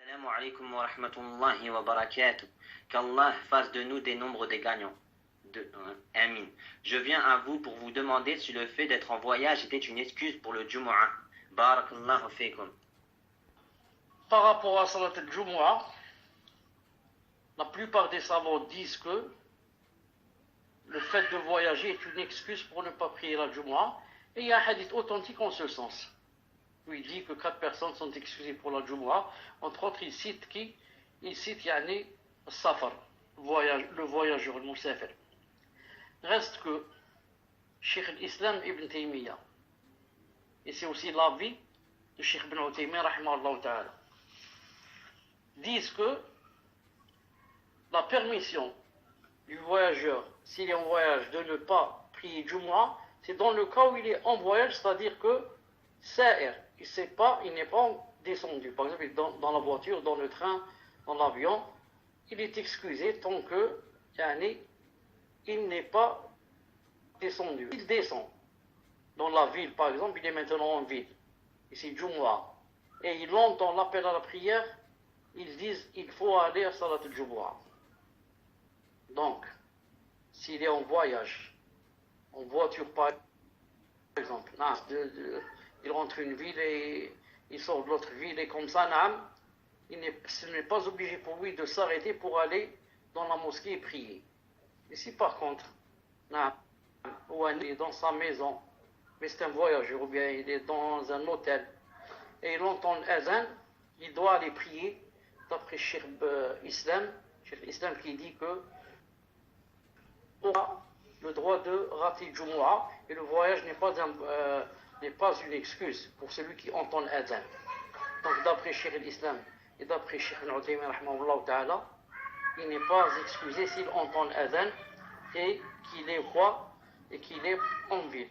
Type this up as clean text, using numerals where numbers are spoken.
Assalamu alaikum wa rahmatullahi wa barakatuh. Qu'Allah fasse de nous des nombres des gagnants. Amin. Je viens à vous pour vous demander si le fait d'être en voyage était une excuse pour le Jumu'ah. Barakallahu fikum. Par rapport à Salat al-Jumu'ah, la plupart des savants disent que le fait de voyager est une excuse pour ne pas prier la Jumu'ah. Et il y a un hadith authentique en ce sens, où il dit que 4 personnes sont excusées pour la Jumu'ah. Entre autres, il cite qui? Il cite Yani Safar, le voyageur, le Moussafir. Reste que Cheikh l'Islam Ibn Taymiyyah, et c'est aussi l'avis de Cheikh Ibn Uthaymeen rahimahullah ta'ala, disent que la permission du voyageur, s'il est en voyage, de ne pas prier Jumu'ah, c'est dans le cas où il est en voyage, c'est-à-dire que Sa'ir, il n'est pas descendu. Par exemple, dans la voiture, dans le train, dans l'avion, il est excusé tant que il n'est pas descendu. Il descend. Dans la ville, par exemple, il est maintenant en ville. Ici, Jumu'ah. Et il entend l'appel à la prière, ils disent il faut aller à Salat al-Jumu'ah. Donc, s'il est en voyage, en voiture par exemple, il rentre une ville et il sort de l'autre ville et comme ça, ce n'est pas obligé pour lui de s'arrêter pour aller dans la mosquée et prier. Et si par contre, ou il est dans sa maison, mais c'est un voyageur, ou bien il est dans un hôtel, et il entend l'azan, il doit aller prier, d'après Cheikh Islam qui dit que on a le droit de rater Jumu'ah, et le voyage n'est pas une excuse pour celui qui entend l'azan. Donc d'après Cheikh l'Islam et d'après Cheikh Ibn Uthaymeen rahimahullah ta'ala, il n'est pas excusé s'il entend l'azan et qu'il est roi et qu'il est en ville.